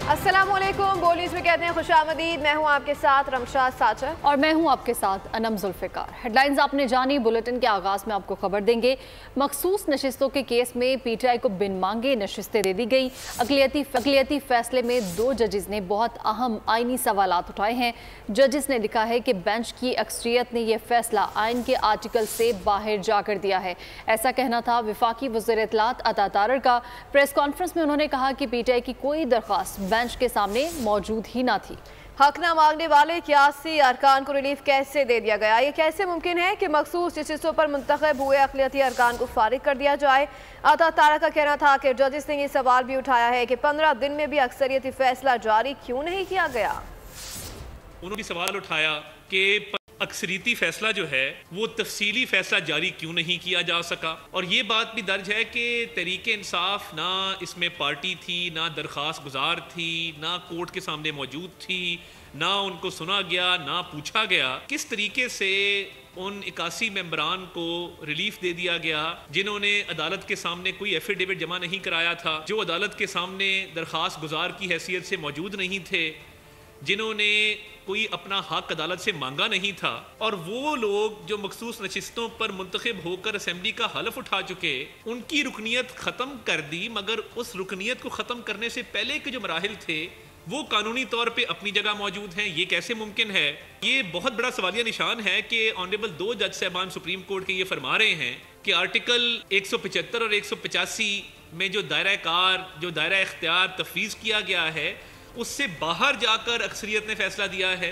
अस्सलामुअलैकुम, बोलीज में कहते हैं खुशामदीद। मैं हूं आपके साथ रमशा साचर और मैं हूं आपके साथ अनम जुल्फ़िकार। हेडलाइंस आपने जानी। बुलेटिन के आगाज में आपको खबर देंगे। मखसूस नशिस्तों के केस में पीटीआई को बिन मांगे नशिस्तें दे दी गई। अक़लियती फैसले में 2 जजेस ने बहुत अहम आइनी सवालात उठाए हैं। जजेस ने लिखा है कि बेंच की अक्सरियत ने यह फैसला आइन के आर्टिकल से बाहर जाकर दिया है। ऐसा कहना था वफाकी वज़ीर इत्तलात अता तारर का। प्रेस कॉन्फ्रेंस में उन्होंने कहा कि पीटीआई की कोई दरख्वास्त बेंच के सामने मौजूद ही ना थी। हक न मांगने वाले 81 अरकान को रिलीफ कैसे दे दिया गया? ये कैसे मुमकिन है कि मखसूस नशिस्तों पर मुंतखब हुए अक़लियती अरकान को फारिग कर दिया जाए? अता तारर का कहना था कि जजेस ने ये सवाल भी उठाया है कि 15 दिन में भी अक्सरियती फैसला जारी क्यों नहीं किया गया। उन्होंने सवाल उठाया कि अक्सरियती फैसला जो है वो तफसीली फैसला जारी क्यों नहीं किया जा सका। और ये बात भी दर्ज है कि तहरीक इंसाफ ना इसमें पार्टी थी, ना दरख्वास्त गुजार थी, ना कोर्ट के सामने मौजूद थी, ना उनको सुना गया, ना पूछा गया। किस तरीके से उन 81 मेंबरान को रिलीफ दे दिया गया जिन्होंने अदालत के सामने कोई एफिडेविट जमा नहीं कराया था, जो अदालत के सामने दरख्वास्त गुजार की हैसियत से मौजूद नहीं थे, जिन्होंने कोई अपना हक अदालत से मांगा नहीं था। और वो लोग जो मखसूस नशिस्तों पर मुंतखब होकर असम्बली का हलफ उठा चुके, उनकी रुकनीत ख़त्म कर दी, मगर उस रुकनीत को ख़त्म करने से पहले के जो मराहिल थे वो कानूनी तौर पे अपनी जगह मौजूद हैं। ये कैसे मुमकिन है? ये बहुत बड़ा सवालिया निशान है कि ऑनरेबल 2 जज साहबान सुप्रीम कोर्ट के ये फरमा रहे हैं कि आर्टिकल 175 और 185 में जो दायरा कार, जो दायरा इख्तियार तफवीज़ किया गया है, उससे बाहर जाकर अक्सरियत ने फैसला दिया है।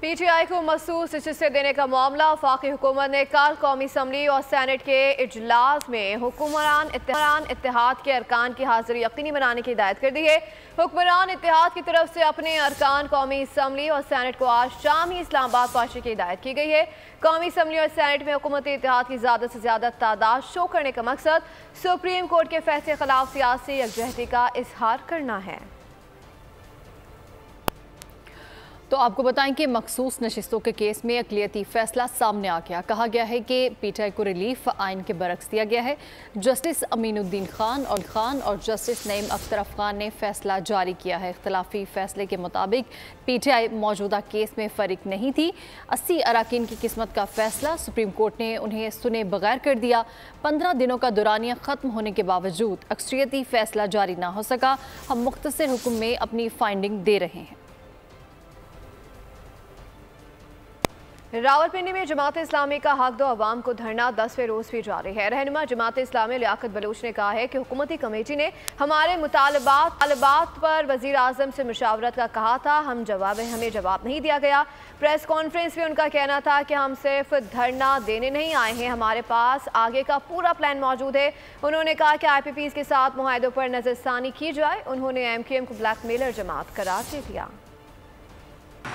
पीटीआई को मखसूस नशिस्तें देने का मामला वफाकी हुकूमत ने कल कौमी असम्बली और सेनेट के इजलास में हुक्मरान इत्तेहाद के अरकान की हाजिरी यकीनी बनाने की हिदायत कर दी है। हुक्मरान इत्तेहाद की तरफ से अपने अरकान कौमी असम्बली और सेनेट को आज शाम ही इस्लामाबाद पहुंचने की हिदायत की गई है। कौमी असम्बली और सेनेट में हुकूमती इत्तेहाद की ज़्यादा से ज़्यादा तादाद शो करने का मकसद सुप्रीम कोर्ट के फैसले के खिलाफ सियासी यकजहती का इजहार करना है। तो आपको बताएं कि मखसूस नशिस्तों के केस में अक़लियती फैसला सामने आ गया। कहा गया है कि पीटीआई को रिलीफ आइन के बरक्स दिया गया है। जस्टिस अमीनुद्दीन खान और जस्टिस नईम अख्तर अफगान ने फैसला जारी किया है। इख्तलाफी फैसले के मुताबिक पीटीआई मौजूदा केस में फ़रीक नहीं थी। 80 अराकीन की किस्मत का फैसला सुप्रीम कोर्ट ने उन्हें सुने बगैर कर दिया। 15 दिनों का दुरानिया ख़त्म होने के बावजूद अक्सरियती फैसला जारी ना हो सका। हम मुख्तसर हुक्म में अपनी फाइंडिंग दे रहे हैं। रावलपिंडी में जमात इस्लामी का हक दो अवाम को धरना 10वें रोज़ भी जारी है। रहनुमा जमात इस्लामी लियाकत बलूच ने कहा है कि हुकूमती कमेटी ने हमारे मुतालबात पर वज़ीर आज़म से मुशावरत का कहा था, हमें जवाब नहीं दिया गया। प्रेस कॉन्फ्रेंस में उनका कहना था कि हम सिर्फ धरना देने नहीं आए हैं, हमारे पास आगे का पूरा प्लान मौजूद है। उन्होंने कहा कि IPPs के साथ मुआहदों पर नज़रसानी की जाए। उन्होंने MQM को ब्लैकमेलर जमात करार दे दिया।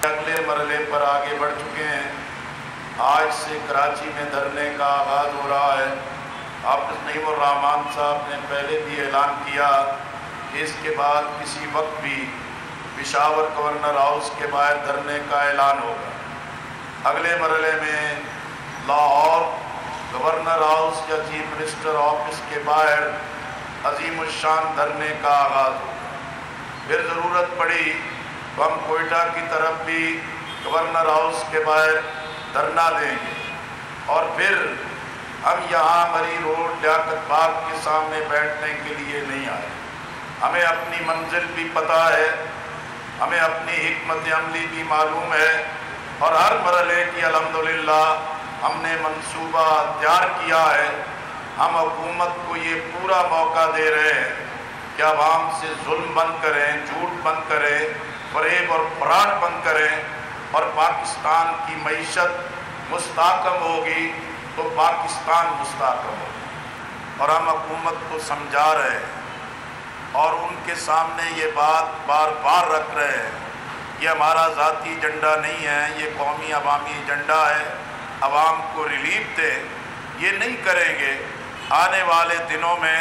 अगले मरहले पर आगे बढ़ चुके हैं। आज से कराची में धरने का आगाज़ हो रहा है। हाफिज़ नईमुर रहमान साहब ने पहले भी ऐलान किया कि इसके बाद किसी वक्त भी पेशावर गवर्नर हाउस के बाहर धरने का ऐलान होगा। अगले मरहले में लाहौर गवर्नर हाउस या चीफ मिनिस्टर ऑफिस के बाहर अजीमुशान धरने का आगाज़ होगा। फिर ज़रूरत पड़ी तो हम कोयटा की तरफ भी गवर्नर हाउस के बाहर धरना देंगे। और फिर हम यहाँ मरी रोड लियाकत बाग के सामने बैठने के लिए नहीं आए। हमें अपनी मंजिल भी पता है, हमें अपनी हिकमत अमली भी मालूम है, और हर मरहले की अल्हम्दुलिल्लाह हमने मंसूबा तैयार किया है। हम हुकूमत को ये पूरा मौका दे रहे हैं कि आवाम से जुल्म बंद करें, झूठ बंद करें, फरेब और फराड बंद करें, और पाकिस्तान की मईशत मुस्तहकम होगी तो पाकिस्तान मुस्तहकम होगा। और हम हुकूमत को समझा रहे हैं और उनके सामने ये बात बार बार रख रहे हैं कि हमारा ज़ाती एजेंडा नहीं है, ये कौमी अवामी एजेंडा है। अवाम को रिलीफ दे, ये नहीं करेंगे। आने वाले दिनों में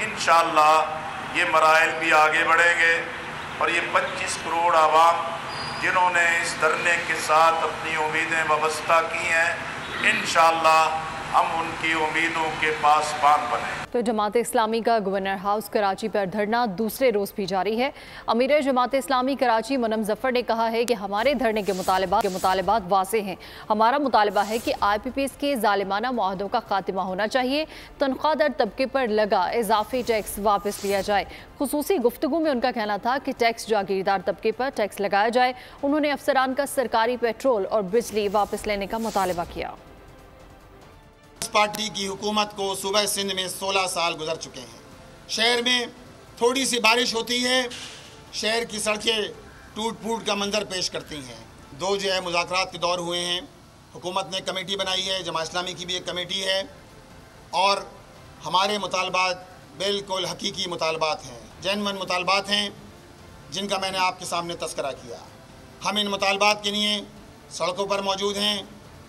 इंशाअल्लाह ये मराइल भी आगे बढ़ेंगे और ये 25 करोड़ आवाम जिन्होंने इस धरने के साथ अपनी उम्मीदें वाबस्ता की हैं, इंशाअल्लाह हम उनकी उम्मीदों के पासबान बने। तो जमात इस्लामी का गवर्नर हाउस कराची पर धरना दूसरे रोज भी जारी है। अमीर जमात इस्लामी कराची मुनम जफर ने कहा है कि हमारे धरने के मुतालबात वाज़ेह हैं। हमारा मुतालबा है कि IPPs के जालिमाना मुआहदों का खात्मा होना चाहिए। तनख्वाहदार तबके पर लगा इजाफी टैक्स वापस लिया जाए। खुसूसी गुफ्तगू में उनका कहना था कि टैक्स जागीरदार तबके पर टैक्स लगाया जाए। उन्होंने अफसरान का सरकारी पेट्रोल और बिजली वापस लेने का मुतालबा किया। पार्टी की हुकूमत को सूबा सिंध में 16 साल गुजर चुके हैं। शहर में थोड़ी सी बारिश होती है, शहर की सड़कें टूट फूट का मंजर पेश करती हैं। दो जो है मुज़ाकरात के दौर हुए हैं। हुकूमत ने कमेटी बनाई है, जमात इस्लामी की भी एक कमेटी है, और हमारे मुतालबात बिल्कुल हकीकी मुतालबात हैं, जेन्युइन मुतालबात हैं, जिनका मैंने आपके सामने तस्करा किया। हम इन मुतालबात के लिए सड़कों पर मौजूद हैं,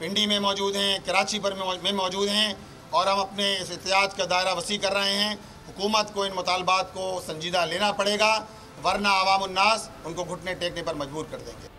पिंडी में मौजूद हैं, कराची पर में मौजूद हैं, और हम अपने इस एहतियाज का दायरा वसी कर रहे हैं। हुकूमत को इन मुतालबात को संजीदा लेना पड़ेगा, वरना अवामुन्नास उनको घुटने टेकने पर मजबूर कर देंगे।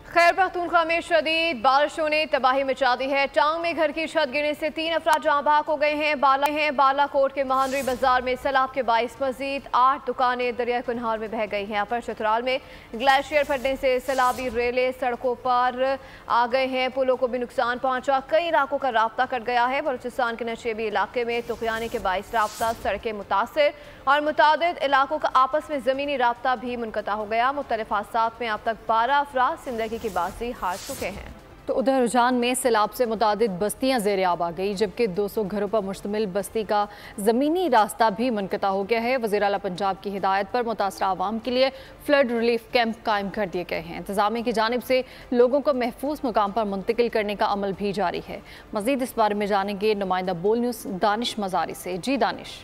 खैबर पख्तूनख्वा में शदीद बारिशों ने तबाही मचा दी है। टांग में घर की छत गिरने से 3 अफराद जहाँ बहक हो गए हैं। बालाकोट के महानरी बाजार में सैलाब के बाइस मजीद 8 दुकानें दरिया कुन्हार में बह गई हैं। अपर चतराल में ग्लेशियर फटने से सैलाबी रेले सड़कों पर आ गए हैं। पुलों को भी नुकसान पहुंचा, कई इलाकों का राब्ता कट गया है। बलूचिस्तान के नशेबी इलाके में तुगयाने के बाइस राब्ता, सड़कें मुतासिर और मुतादिद इलाकों का आपस में ज़मीनी राब्ता भी मुनक़ता हो गया। मुख्तलिफ हादसात में अब तक 12 अफराद जिंदगी की बाजी हार चुके हैं। तो उधर रुझान में सैलाब से मुतादिद बस्तियां ज़ेर आब आ गई, जबकि 200 घरों पर मुश्तमिल बस्ती का ज़मीनी रास्ता भी मुनक़ता हो गया है। वज़ीर आला पंजाब की हिदायत पर मुतासरा आवाम के लिए फ्लड रिलीफ कैंप कायम कर दिए गए हैं। इंतज़ामिया की जानिब से लोगों को महफूज मुकाम पर मुंतकिल करने का अमल भी जारी है। मज़ीद इस बारे में जानेंगे नुमाइंदा बोल न्यूज़ दानिश मज़ारी से। जी दानिश।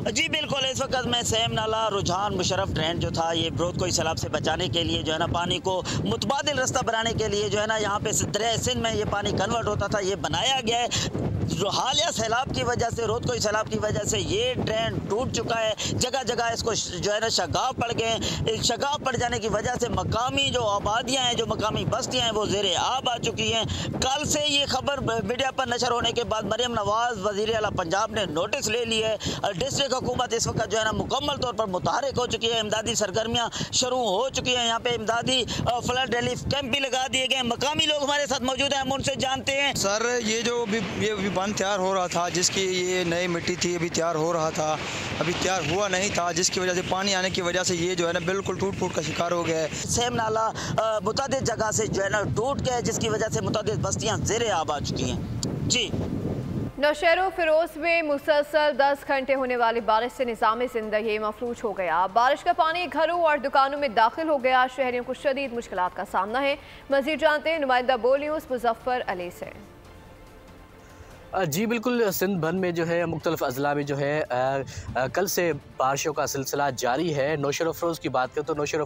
जी बिल्कुल, इस वक्त मैं सेम नाला रुझान मुशर्रफ ट्रेंड जो था, ये ब्रोद को सैलाब से बचाने के लिए जो है ना, पानी को मुतबादिल रास्ता बनाने के लिए जो है ना, यहाँ पे दरिया सिंध में ये पानी कन्वर्ट होता था, ये बनाया गया है। हालिया सैलाब की वजह से, रोद कोई सैलाब की वजह से ये ट्रेंड टूट चुका है। जगह जगह इसको जो है ना शगाव पड़ गए। शगाव पड़ जाने की वजह से मकामी जो आबादियाँ हैं, जो मकामी बस्तियाँ हैं, वो ज़ेरे आब आ चुकी हैं। कल से ये खबर मीडिया पर नशर होने के बाद मरियम नवाज वज़ीर आला पंजाब ने नोटिस ले ली है। डिस्ट्रिक्ट हुकूमत इस वक्त जो है ना मुकम्मल तौर पर मुतहरिक हो चुकी है। इमदादी सरगर्मियाँ शुरू हो चुकी हैं। यहाँ पे इमदादी फ्लड रिलीफ कैंप भी लगा दिए गए। मकामी लोग हमारे साथ मौजूद हैं, हम उनसे जानते हैं। सर, ये जो ये बंद तैयार हो रहा था, जिसकी ये नई मिट्टी थी, अभी तैयार हो रहा था, अभी तैयार हुआ नहीं था, जिसकी वजह से पानी आने की वजह से ये जो है ना बिल्कुल टूट फूट का शिकार हो गया है। सेम नाला मुतादिद जगह से जो है ना टूट गया, जिसकी वजह से मुतादिद बस्तियाँ ज़ेरे आब आ चुकी हैं। जी। नौशहर फिरोज में मुसलसल 10 घंटे होने वाली बारिश से निज़ाम ज़िंदगी मफलूज हो गया। बारिश का पानी घरों और दुकानों में दाखिल हो गया। शहरियों को शदीद मुश्किलात का सामना है। मज़ीद जानते हैं नुमाइंदा बोल न्यूज़ मुजफ्फर अली से। जी बिल्कुल, सिंध भर में जो है मुख्तलिफ अज़ला में जो है कल से बारिशों का सिलसिला जारी है। नौशहर अफरोज़ की बात करें तो नौशहर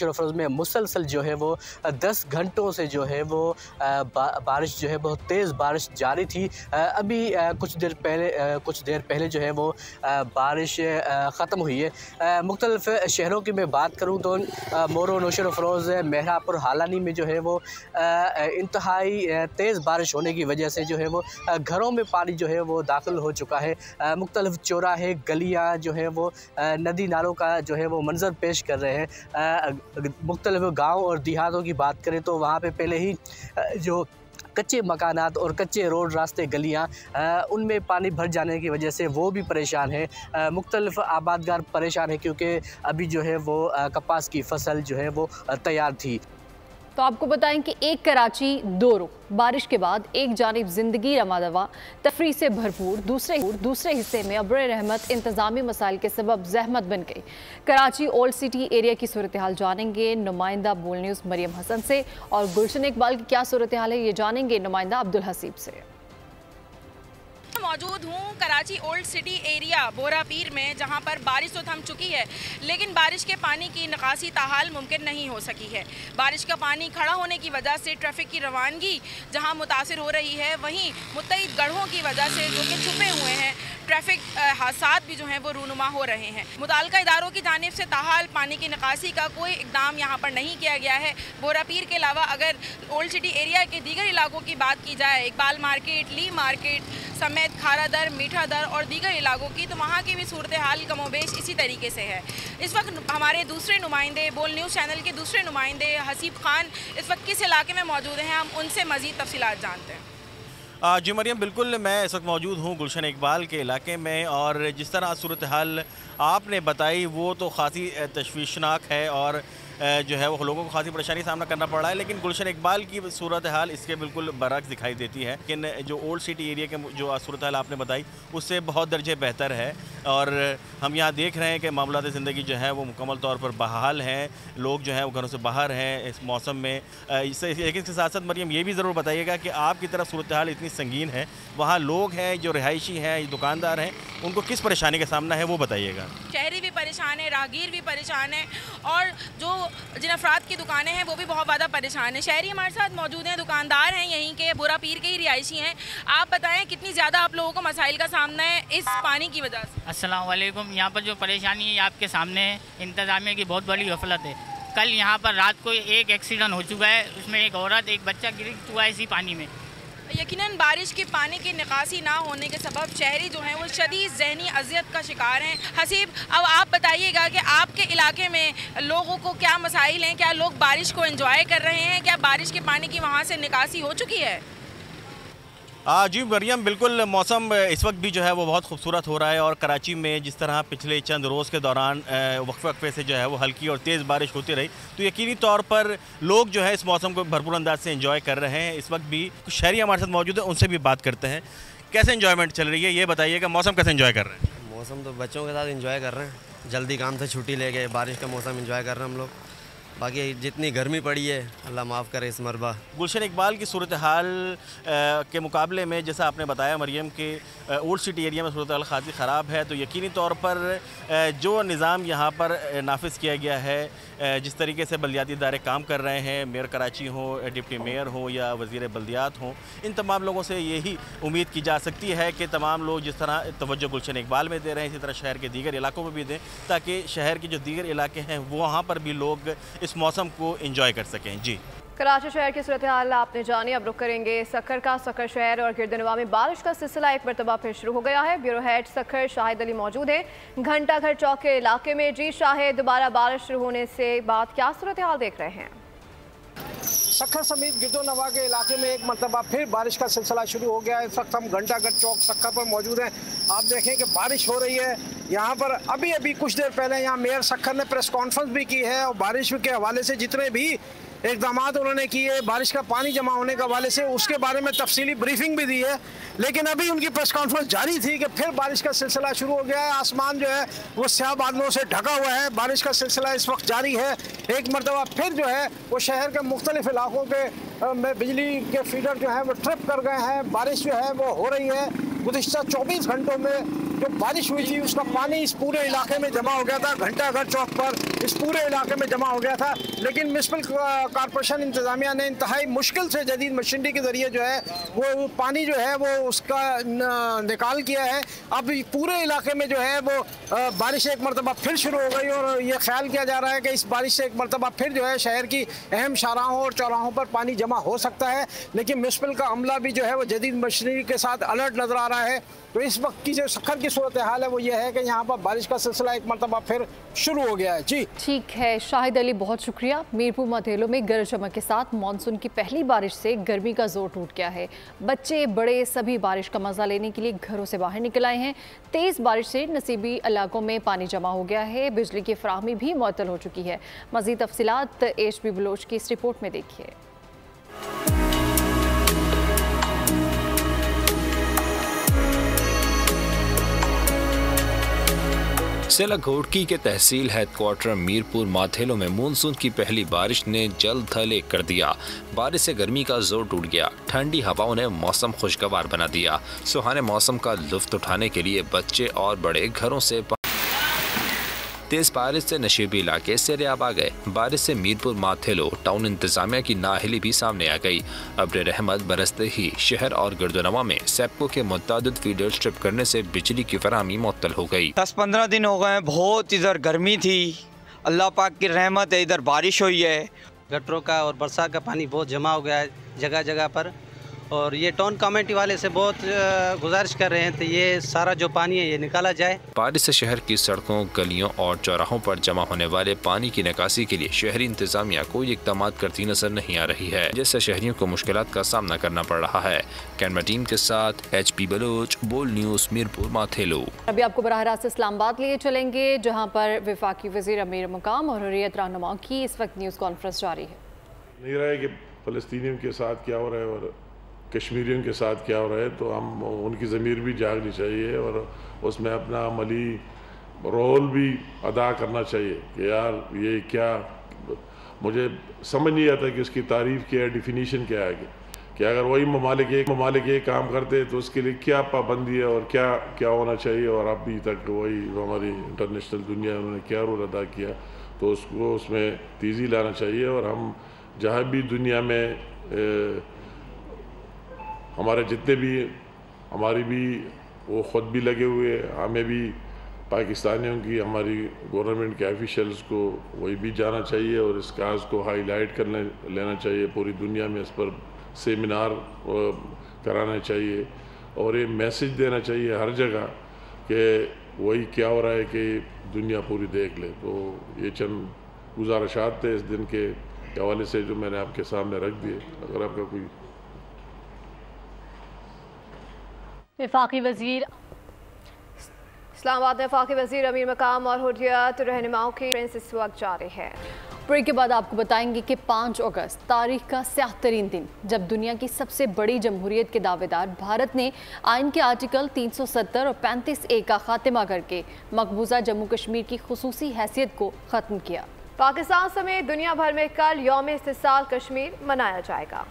अफरोज़ में मुसलसल जो है वो 10 घंटों से जो है वो बारिश जो है बहुत तेज़ बारिश जारी थी। अभी कुछ देर पहले जो है वो बारिश ख़त्म हुई है। मुख्तलिफ शहरों की मैं बात करूँ तो मोरो, नौशहर अफरोज़, मेहरापुर, हालानी में जो है वो इंतहाई तेज़ बारिश होने की वजह से जो है वो घरों में पानी जो है वो दाखिल हो चुका है। मुख्तलिफ चौराहे, गलियाँ जो है वो नदी नालों का जो है वो मंजर पेश कर रहे हैं। मुख्तलिफ गाँव और देहातों की बात करें तो वहाँ पे पहले ही जो कच्चे मकानात और कच्चे रोड, रास्ते, गलियाँ, उनमें पानी भर जाने की वजह से वो भी परेशान हैं। मुख्तलिफ आबादगार परेशान हैं क्योंकि अभी जो है वो कपास की फसल जो है वो तैयार थी। तो आपको बताएं कि एक कराची दो रुख। बारिश के बाद एक जानिब जिंदगी रमादवा तफरी से भरपूर, दूसरे हिस्से में अब्र रहमत इंतजामी मसाइल के सबब जहमत बन गई। कराची ओल्ड सिटी एरिया की सूरत हाल जानेंगे नुमाइंदा बोल न्यूज़ मरियम हसन से, और गुलशन इकबाल की क्या सूरत हाल है ये जानेंगे नुमाइंदा अब्दुल हसीब से। मौजूद हूँ कराची ओल्ड सिटी एरिया बोरा पीर में, जहाँ पर बारिश तो थम चुकी है लेकिन बारिश के पानी की निकासी ताहाल मुमकिन नहीं हो सकी है। बारिश का पानी खड़ा होने की वजह से ट्रैफिक की रवानगी जहाँ मुतासिर हो रही है, वहीं मुत्तहिद गढ़ों की वजह से जो कि छुपे हुए हैं ट्रैफिक हादसा भी जो हैं वो रूनुमा हो रहे हैं। मुताल्लिका इदारों की जानिब से ताहाल पानी की निकासी का कोई इकदाम यहाँ पर नहीं किया गया है। बोरापीर के अलावा अगर ओल्ड सिटी एरिया के दीगर इलाकों की बात की जाए, इकबाल मार्केट, ली मार्केट समेत खारा दर, मीठा दर और दीगर इलाकों की, तो वहाँ की भी सूरत हाल कमोबेश इसी तरीके से है। इस वक्त हमारे दूसरे नुमाइंदे, बोल न्यूज़ चैनल के दूसरे नुमाइंदे हसीब खान इस वक्त किस इलाके में मौजूद हैं, हम उनसे मज़ीद तफसीलात जानते हैं। जी मरियम, बिल्कुल मैं इस वक्त मौजूद हूँ गुलशन इकबाल के इलाके में, और जिस तरह सूरत हाल आपने बताई वो तो खासी तशवीशनाक है और जो है वो लोगों को खासी परेशानी का सामना करना पड़ रहा है। लेकिन गुलशन इकबाल की सूरत हाल इसके बिल्कुल बरअक्स दिखाई देती है। लेकिन जो ओल्ड सिटी एरिया के जो सूरत हाल आपने बताई उससे बहुत दर्जे बेहतर है, और हम यहाँ देख रहे हैं कि मामलात ज़िंदगी जो है वो मुकम्मल तौर पर बहाल हैं। लोग जो हैं वो घरों से बाहर हैं इस मौसम में। लेकिन इसके साथ साथ मरियम ये भी ज़रूर बताइएगा कि आपकी तरफ सूरत हाल इतनी संगीन है, वहाँ लोग हैं जो रिहायशी हैं, दुकानदार हैं, उनको किस परेशानी का सामना है वो बताइएगा। शहरी भी परेशान है, राहगीर भी परेशान है, और जो जिन अफराद की दुकानें हैं वो भी बहुत ज़्यादा परेशान है। शहरी हमारे साथ मौजूद हैं, दुकानदार हैं, यहीं के बोरापीर के ही रिहायशी हैं। आप बताएं कितनी ज़्यादा आप लोगों को मसाइल का सामना है इस पानी की वजह से? अस्सलाम वालेकुम। यहाँ पर जो परेशानी है आपके सामने है, इंतज़ामिया की बहुत बड़ी गफलत है। कल यहाँ पर रात को एक एक्सीडेंट हो चुका है, उसमें एक औरत एक बच्चा गिर चुका है इसी पानी में। यकीनन बारिश के पानी की निकासी ना होने के सबब शहरी जो हैं वो शदीद ज़हनी अज़ियत का शिकार हैं। हसीब, अब आप बताइएगा कि आपके इलाके में लोगों को क्या मसाइल हैं? क्या लोग बारिश को एंजॉय कर रहे हैं? क्या बारिश के पानी की वहाँ से निकासी हो चुकी है? जी मरियम, बिल्कुल मौसम इस वक्त भी जो है वो बहुत खूबसूरत हो रहा है, और कराची में जिस तरह पिछले चंद रोज़ के दौरान वक्फे से जो है वो हल्की और तेज़ बारिश होती रही, तो यकीनी तौर पर लोग जो है इस मौसम को भरपूर अंदाज से एंजॉय कर रहे हैं। इस वक्त भी कुछ शहरी हमारे साथ मौजूद है, उनसे भी बात करते हैं। कैसे एंजॉयमेंट चल रही है ये बताइएगा, मौसम कैसे एंजॉय कर रहे हैं? मौसम तो बच्चों के साथ एंजॉय कर रहे हैं, जल्दी काम से छुट्टी ले गए, बारिश का मौसम एंजॉय कर रहे हैं हम लोग। बाकी जितनी गर्मी पड़ी है अल्लाह माफ़ करे इस मरबा। गुलशन इकबाल की सूरत हाल के मुकाबले में जैसा आपने बताया मरियम के ओल्ड सिटी एरिया में सूरत हाल खासी ख़राब है, तो यकीनी तौर पर जो निज़ाम यहाँ पर नाफिज किया गया है, जिस तरीके से बल्दियाती इदारे काम कर रहे हैं, मेयर कराची हो, डिप्टी मेयर हो या वज़ीर बल्दियात हों, इन तमाम लोगों से यही उम्मीद की जा सकती है कि तमाम लोग जिस तरह तवज्जो गुलशन इकबाल में दे रहे हैं इसी तरह शहर के दीगर इलाकों में भी दें, ताकि शहर के जो दीगर इलाके हैं वहाँ पर भी लोग इस मौसम को एंजॉय कर सकें। जी, कराची शहर की सूरत हाल आपने जानी। अब रुक करेंगे सक्खर का। सक्खर शहर और गिरदनवा में बारिश का सिलसिला एक मरतबा फिर शुरू हो गया है। ब्यूरो हेड सक्खर शाहिद अली मौजूद है घंटा घर चौक के इलाके में। जी शाहिद, दोबारा बारिश शुरू होने से बाद क्या सूरत हाल देख रहे हैं? सक्खर समेत गिरदोनवा के इलाके में एक मरतबा फिर बारिश का सिलसिला शुरू हो गया है। इस वक्त हम घंटाघर चौक सक्खर पर मौजूद हैं। आप देखें कि बारिश हो रही है यहाँ पर। अभी कुछ देर पहले यहाँ मेयर सक्खर ने प्रेस कॉन्फ्रेंस भी की है और बारिश के हवाले से जितने भी इक़दाम उन्होंने किए, बारिश का पानी जमा होने के हवाले से, उसके बारे में तफसीली ब्रीफिंग भी दी है। लेकिन अभी उनकी प्रेस कॉन्फ्रेंस जारी थी कि फिर बारिश का सिलसिला शुरू हो गया है। आसमान जो है वो स्याह बादलों से ढका हुआ है। बारिश का सिलसिला इस वक्त जारी है। एक मरतबा फिर जो है वो शहर के मुख्तलिफ इलाकों के में बिजली के फीडर जो है वो ट्रिप कर गए हैं। बारिश जो है वो हो रही है। गुज़िश्ता 24 घंटों में जो बारिश हुई थी उसका पानी इस पूरे इलाके में जमा हो गया था। घंटाघर चौक पर इस पूरे इलाके में जमा हो गया था। लेकिन म्युनिसिपल कॉर्पोरेशन इंतज़ामिया ने इंतहाई मुश्किल से जदीद मशीनरी के ज़रिए जो है वो पानी जो है वो उसका निकाल किया है। अब पूरे इलाके में जो है वो बारिश एक मरतबा फिर शुरू हो गई और ये ख्याल किया जा रहा है कि इस बारिश से एक मरतबा फिर जो है शहर की अहम शाहराहों और चौराहों पर पानी जमा हो सकता है। लेकिन म्युनिसिपल का अमला भी जो है वो जदीद मशीनरी के साथ अलर्ट नज़र आ रहा है। तो इस वक्त की जो सक्खर की सूरत हाल है वो ये है कि यहाँ पर बारिश का सिलसिला एक मरतबा फिर शुरू हो गया है। जी ठीक है शाहिद अली, बहुत शुक्रिया। मीरपुर मधेलों में गरज चमक के साथ मानसून की पहली बारिश से गर्मी का जोर टूट गया है। बच्चे बड़े सभी बारिश का मजा लेने के लिए घरों से बाहर निकल आए हैं। तेज़ बारिश से नसीबी इलाकों में पानी जमा हो गया है। बिजली की फराहमी भी मुअत्तल हो चुकी है। मज़ीद तफसीलात HB बलोच की इस रिपोर्ट में देखिए। सिलाकोटकी के तहसील हेडक्वार्टर मीरपुर माथेलो में मानसून की पहली बारिश ने जल थले कर दिया। बारिश से गर्मी का जोर टूट गया। ठंडी हवाओं ने मौसम खुशगवार बना दिया। सुहाने मौसम का लुत्फ उठाने के लिए बच्चे और बड़े घरों से तेज बारिश से नशीबी इलाके सैराब आ गए। बारिश से मीरपुर माथेलो टाउन इंतजामिया की नाअहली भी सामने आ गई। अब्र रहमत बरसते ही शहर और गिरदोनवा में सेप्को के मुतअद्दिद फीडर्स ट्रिप करने से बिजली की फराहमी मुअत्तल हो गई। 10-15 दिन हो गए, बहुत इधर गर्मी थी, अल्लाह पाक की रहमत है, इधर बारिश हुई है। गटरों का और बरसात का पानी बहुत जमा हो गया है जगह जगह पर, और ये टाउन कमेटी वाले से बहुत गुजारिश कर रहे हैं तो ये सारा जो पानी है ये निकाला जाए। बारिश से शहर की सड़कों, गलियों और चौराहों पर जमा होने वाले पानी की निकासी के लिए शहरी इंतजामिया कोई इक़दाम करती नजर नहीं आ रही है, जिससे शहरियों को मुश्किलात का सामना करना पड़ रहा है। कैमरा टीम के साथ HP बलोच, बोल न्यूज़, मीरपुर माथेलो। अभी आपको बराह रास्त इस्लामाबाद लिए चलेंगे, जहाँ पर वफाकी वज़ीर अमीर मुकाम और हुर्रियत रहनुमाओं की इस वक्त न्यूज़ कॉन्फ्रेंस जारी है। नहीं रहा है कि फ़लस्तीनियों के साथ क्या हो रहा है और कश्मीरियों के साथ क्या हो रहा है, तो हम उनकी ज़मीर भी जागनी चाहिए और उसमें अपना अमली रोल भी अदा करना चाहिए कि यार ये क्या, मुझे समझ नहीं आता कि उसकी तारीफ़ क्या है, डिफिनीशन क्या है कि अगर वही ममालिक एक काम करते तो उसके लिए क्या पाबंदी है और क्या क्या होना चाहिए, और अभी तक वही हमारी इंटरनेशनल दुनिया उन्होंने क्या रोल अदा किया, तो उसको उसमें तेज़ी लाना चाहिए। और हम जहाँ भी दुनिया में हमारे जितने भी हमारी भी वो ख़ुद भी लगे हुए, हमें भी पाकिस्तानियों की हमारी गवर्नमेंट के ऑफिशियल्स को वही भी जाना चाहिए और इस काज को हाईलाइट कर लेना चाहिए, पूरी दुनिया में इस पर सेमिनार कराना चाहिए और ये मैसेज देना चाहिए हर जगह कि वही क्या हो रहा है कि दुनिया पूरी देख ले। तो ये चंद गुजारिशात थे इस दिन के हवाले से जो मैंने आपके सामने रख दिए। अगर आपका कोई वफाकी वज़ीर इस्लामाबाद में वफाकी वज़ीर अमीर मकाम और हुर्रियत रहनुमाओं की कॉन्फ्रेंस इस वक्त जारी है। ब्रेक के बाद आपको बताएंगे कि 5 अगस्त तारीख का स्याह तरीन दिन, जब दुनिया की सबसे बड़ी जमहूरियत के दावेदार भारत ने आइन के आर्टिकल 370 और 35A का खात्मा करके मकबूजा जम्मू कश्मीर की खुसूसी हैसियत को ख़त्म किया। पाकिस्तान समेत दुनिया भर में कल यौम इस्तिसाल कश्मीर मनाया जाएगा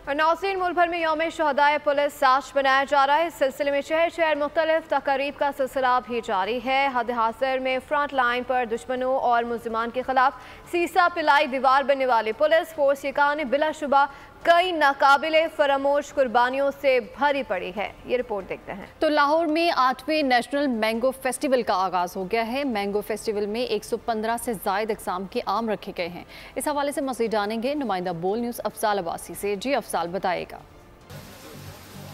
और नाज़रीन, मुल्क भर में यौम शहदाए पुलिस साज मनाया जा रहा है। इस सिलसिले में शहर शहर मुख्तलिफ तकारीब का सिलसिला भी जारी है। हद हासिर में फ्रंट लाइन पर दुश्मनों और मुल्ज़िमान के खिलाफ सीसा पिलाई दीवार बनने वाली पुलिस फोर्स की कहानी बिलाशुबा कई नाकाबिले फरामोश कुर्बानियों से भरी पड़ी है। ये रिपोर्ट देखते हैं। तो लाहौर में 8वें नेशनल मैंगो फेस्टिवल का आगाज हो गया है। मैंगो फेस्टिवल में 115 से ज़ायद अक़साम के आम रखे गए हैं। इस हवाले से मज़ीद जानेंगे नुमाइंदा बोल न्यूज़ अफसाल अब्बासी से। जी अफसाल, बताएगा।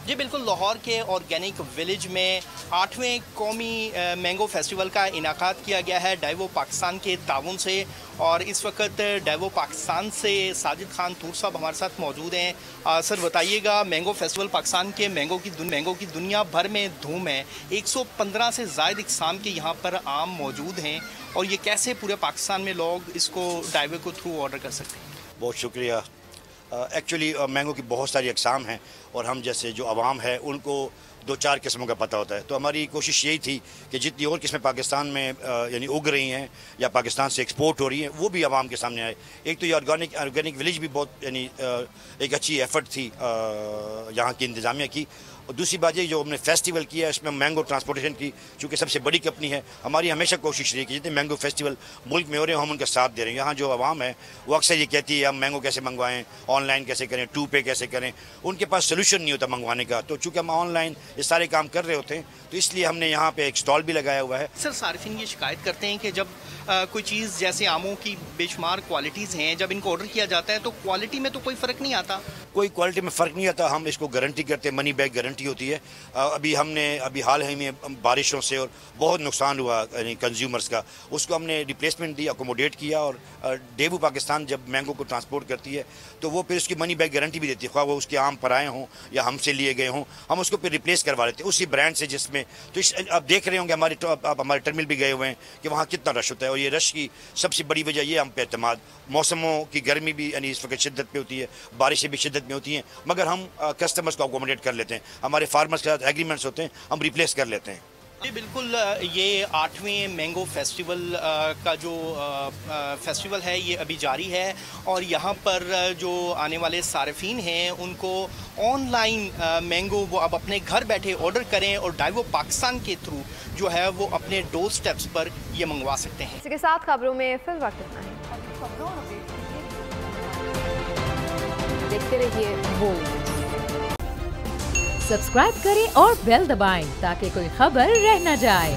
जी बिल्कुल, लाहौर के ऑर्गेनिक विलेज में 8वें कौमी मैंगो फेस्टिवल का इनाकाद किया गया है डाइवो पाकिस्तान के ताउन से, और इस वक्त डाइवो पाकिस्तान से साजिद खान तूर साहब हमारे साथ मौजूद हैं। सर बताइएगा, मैंगो फेस्टिवल पाकिस्तान के मैंगो की दुनिया भर में धूम है, 115 से ज़ायद इक़साम के यहाँ पर आम मौजूद हैं, और ये कैसे पूरे पाकिस्तान में लोग इसको डाइवो को थ्रू ऑर्डर कर सकते हैं? बहुत शुक्रिया। एक्चुअली मैंगो की बहुत सारी अक़साम हैं और हम जैसे जो आवाम है उनको 2-4 किस्मों का पता होता है, तो हमारी कोशिश यही थी कि जितनी और किस्में पाकिस्तान में यानी उग रही हैं या पाकिस्तान से एक्सपोर्ट हो रही हैं वो भी आवाम के सामने आए। एक तो ये ऑर्गेनिक विलेज भी बहुत यानी एक अच्छी एफर्ट थी यहाँ की इंतज़ामिया की, और दूसरी बात ये जो हमने फेस्टिवल किया है इसमें मैंगो ट्रांसपोर्टेशन की चूँकि सबसे बड़ी कंपनी है, हमारी हमेशा कोशिश रही कि जितने मैंगो फेस्टिवल मुल्क में हो रहे हैं हम उनका साथ दे रहे हैं। यहाँ जो आवाम है वो अक्सर ये कहती है हम मैंगो कैसे मंगवाएं, ऑनलाइन कैसे करें, 2 पे कैसे करें, उनके पास सोल्यूशन नहीं होता मंगवाने का। तो चूँकि हम ऑनलाइन ये सारे काम कर रहे होते हैं तो इसलिए हमने यहाँ पे एक स्टॉल भी लगाया हुआ है। सर सारिफिन ये शिकायत करते हैं कि जब कोई चीज़ जैसे आमों की बेशुमार क्वालिटीज़ हैं, जब इनको ऑर्डर किया जाता है तो क्वालिटी में तो कोई फ़र्क नहीं आता। कोई क्वालिटी में फ़र्क नहीं आता, हम इसको गारंटी करते हैं, मनी बैक गारंटी होती है। अभी हाल ही में बारिशों से और बहुत नुकसान हुआ यानी कंज्यूमर्स का, उसको हमने रिप्लेसमेंट दी, अकोमोडेट किया, और डेवू पाकिस्तान जब मैंगो को ट्रांसपोर्ट करती है तो वो फिर उसकी मनी बैक गारंटी भी देती है, ख्वाह वो उसके आम पर आए हों या हमसे लिए गए हों, हम उसको फिर रिप्लेस करवा लेते हैं उसी ब्रांड से जिसमें। तो आप देख रहे होंगे हमारे टर्मिनल भी गए हुए हैं कि वहाँ कितना रश होता है, और ये रश की सबसे बड़ी वजह ये हम पे एतमाद, मौसमों की गर्मी भी यानी इस वक्त शिद्दत पे होती है, बारिशें भी शिद्दत में होती हैं, मगर हम कस्टमर्स को अकोमोडेट कर लेते हैं, हमारे फार्मर्स के साथ एग्रीमेंट्स होते हैं, हम रिप्लेस कर लेते हैं। जी बिल्कुल, ये 8वें मैंगो फेस्टिवल का जो फेस्टिवल है ये अभी जारी है और यहाँ पर जो आने वाले सार्फिन हैं उनको ऑनलाइन मैंगो वो अब अपने घर बैठे ऑर्डर करें और डाइवो पाकिस्तान के थ्रू जो है वो अपने डोर स्टेप्स पर ये मंगवा सकते हैं। इसके साथ खबरों में फिर वक्त इतना है। देखते रहिए बोल्ड। सब्सक्राइब करें और बेल दबाएं ताकि कोई खबर रह न जाए।